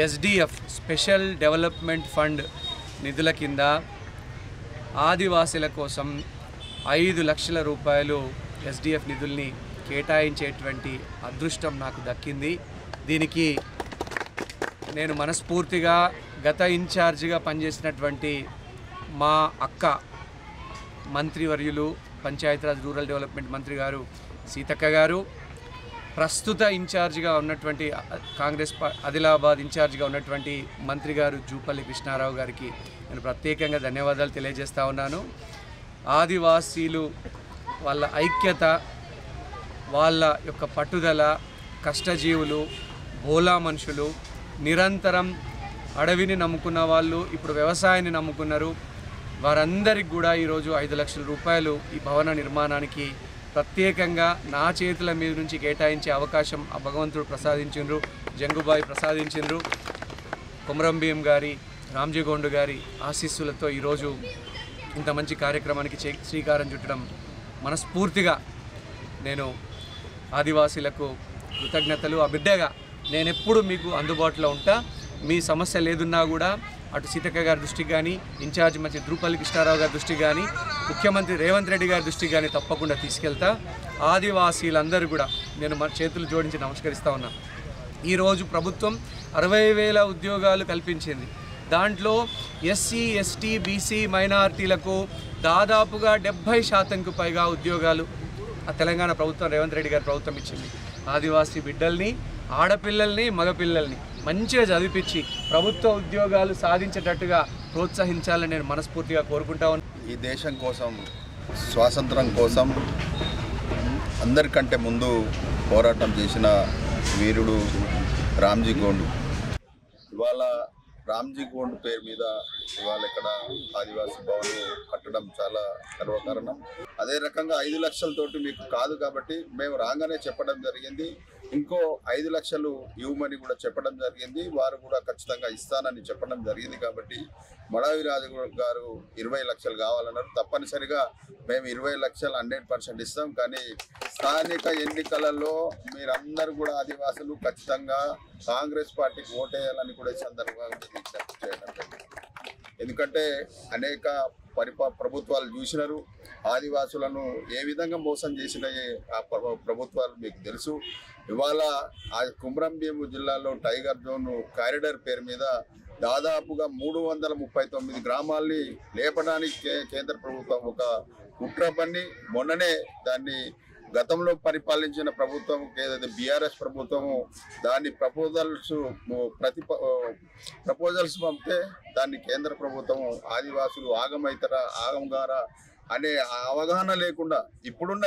SDF special development fund నిధుల కింద ఆదివాసీల కోసం 5 లక్షల రూపాయలు ఎస్డిఎఫ్ నిధుల్ని కేటాయించేటువంటి అదృష్టం నాకు దక్కింది. దీనికి నేను మనస్ఫూర్తిగా గత ఇన్ఛార్జిగా పనిచేసినటువంటి మా అక్క మంత్రివర్యులు పంచాయతీరాజ్ రూరల్ డెవలప్మెంట్ మంత్రి గారు సీతక్క గారు, ప్రస్తుత ఇన్ఛార్జిగా ఉన్నటువంటి కాంగ్రెస్ ఆదిలాబాద్ ఇన్ఛార్జిగా ఉన్నటువంటి మంత్రి గారు జూపల్లి కృష్ణారావు గారికి నేను ప్రత్యేకంగా ధన్యవాదాలు తెలియజేస్తా ఉన్నాను. ఆదివాసీలు వాళ్ళ ఐక్యత, వాళ్ళ యొక్క పట్టుదల, కష్టజీవులు, బోలా మనుషులు, నిరంతరం అడవిని నమ్ముకున్న వాళ్ళు ఇప్పుడు వ్యవసాయాన్ని నమ్ముకున్నారు. వారందరికి కూడా ఈరోజు 5 లక్షల రూపాయలు ఈ భవన నిర్మాణానికి ప్రత్యేకంగా నా చేతుల మీద నుంచి కేటాయించే అవకాశం ఆ భగవంతుడు ప్రసాదించిండ్రు, జంగుబాయి ప్రసాదించిండ్రు. కొమరం భీం గారి, రామ్జీగోండు గారి ఆశీస్సులతో ఈరోజు ఇంత మంచి కార్యక్రమానికి శ్రీకారం చుట్టడం మనస్ఫూర్తిగా నేను ఆదివాసీలకు కృతజ్ఞతలు. ఆ బిడ్డగా నేను ఎప్పుడు మీకు అందుబాటులో ఉంటా. మీ సమస్య లేదున్నా కూడా అటు సీతక్క గారి దృష్టికి కానీ, ఇన్ఛార్జ్ మంత్రి జూపల్లి కృష్ణారావు గారి దృష్టికి కానీ, ముఖ్యమంత్రి రేవంత్ రెడ్డి గారి దృష్టికి కానీ తప్పకుండా తీసుకెళ్తా. ఆదివాసీలందరూ కూడా నేను మన చేతులు జోడించి నమస్కరిస్తూ ఉన్నా. ఈరోజు ప్రభుత్వం 60,000 ఉద్యోగాలు కల్పించింది. దాంట్లో ఎస్సీ, ఎస్టీ, బీసీ, మైనారిటీలకు దాదాపుగా 70% పైగా ఉద్యోగాలు తెలంగాణ ప్రభుత్వం, రేవంత్ రెడ్డి గారి ప్రభుత్వం ఇచ్చింది. ఆదివాసీ బిడ్డల్ని, ఆడపిల్లల్ని, మగపిల్లల్ని మంచిగా చదివించి ప్రభుత్వ ఉద్యోగాలు సాధించేటట్టుగా ప్రోత్సహించాలని నేను మనస్ఫూర్తిగా కోరుకుంటా ఉన్నాను. ఈ దేశం కోసం, స్వాతంత్రం కోసం అందరికంటే ముందు పోరాటం చేసిన వీరుడు రామ్జీగోండు. ఇవాళ రామ్జీగోండు పేరు మీద ఇవాళ ఇక్కడ ఆదివాసీ భవన్ కట్టడం చాలా గర్వకారణం. అదే రకంగా 5 లక్షలతోటి మీకు కాదు కాబట్టి మేము రాగానే చెప్పడం జరిగింది. ఇంకో 5 లక్షలు ఇవ్వమని కూడా చెప్పడం జరిగింది. వారు కూడా ఖచ్చితంగా ఇస్తానని చెప్పడం జరిగింది. కాబట్టి మడావి రాజు గారు 20 లక్షలు కావాలన్నారు. తప్పనిసరిగా మేము 20 లక్షలు 100% ఇస్తాం. కానీ స్థానిక ఎన్నికలలో మీరందరూ కూడా ఆదివాసులు ఖచ్చితంగా కాంగ్రెస్ పార్టీకి ఓటేయాలని కూడా ఈ సందర్భంగా విజ్ఞప్తి చేయడం జరిగింది. ఎందుకంటే అనేక ప్రభుత్వాలు చూసినారు. ఆదివాసులను ఏ విధంగా మోసం చేసిన ఆ ప్రభుత్వాలు మీకు తెలుసు. ఇవాళ ఆ కొమరం భీం జిల్లాలో టైగర్ జోన్ కారిడార్ పేరు మీద దాదాపుగా 339 గ్రామాల్ని లేపడానికి కేంద్ర ప్రభుత్వం ఒక కుట్ర పన్ని మొన్ననే దాన్ని గతంలో పరిపాలించిన ప్రభుత్వం ఏదైతే బీఆర్ఎస్ ప్రభుత్వము దాన్ని ప్రపోజల్స్ పంపితే దాన్ని కేంద్ర ప్రభుత్వము ఆదివాసులు ఆగంగారా అనే అవగాహన లేకుండా ఇప్పుడున్న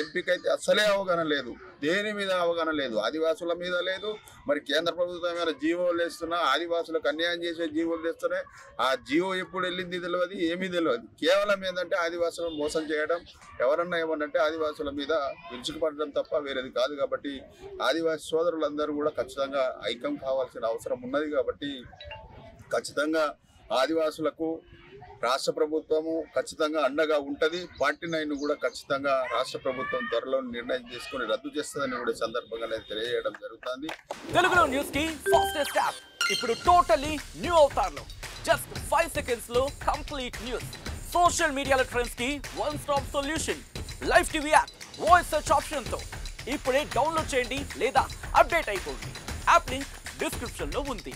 ఎంపీకైతే అస్సలే అవగాహన లేదు. దేని మీద అవగాహన లేదు, ఆదివాసుల మీద లేదు. మరి కేంద్ర ప్రభుత్వం ఏమైనా జీవోలు వేస్తున్నా, ఆదివాసులకు అన్యాయం చేసే జీవోలు తెస్తున్నాయి. ఆ జీవో ఎప్పుడు వెళ్ళింది తెలియదు, ఏమీ తెలియదు. కేవలం ఏంటంటే ఆదివాసులను మోసం చేయడం, ఎవరన్నా ఏమన్నంటే ఆదివాసుల మీద విరుచుకుపడడం తప్ప వేరేది కాదు. కాబట్టి ఆదివాసీ సోదరులందరూ కూడా ఖచ్చితంగా ఐక్యం కావాల్సిన అవసరం ఉన్నది. కాబట్టి ఖచ్చితంగా ఆదివాసులకు రాష్ట్ర ప్రభుత్వము ఖచ్చితంగా అండగా ఉంటుంది. 49 కూడా ఖచ్చితంగా రాష్ట్ర ప్రభుత్వం త్వరలో నిర్ణయం చేసుకుని రద్దు చేస్తుందని కూడా సందర్భంగా నేను తెలియజేయడం జరుగుతుంది. తెలుగులో న్యూస్ కి ఫాస్టెస్ట్ యాప్ ఇప్పుడు టోటల్లీ న్యూ అవతార్లో జస్ట్ 5 సెకండ్స్ లో కంప్లీట్ న్యూస్. సోషల్ మీడియాలో ట్రెండ్స్ కి one stop solution. Live TV app voice search option తో ఇప్పుడే డౌన్లోడ్ చేయండి లేదా అప్డేట్ అయిపోండి. యాప్ లింక్ డిస్క్రిప్షన్ లో ఉంది.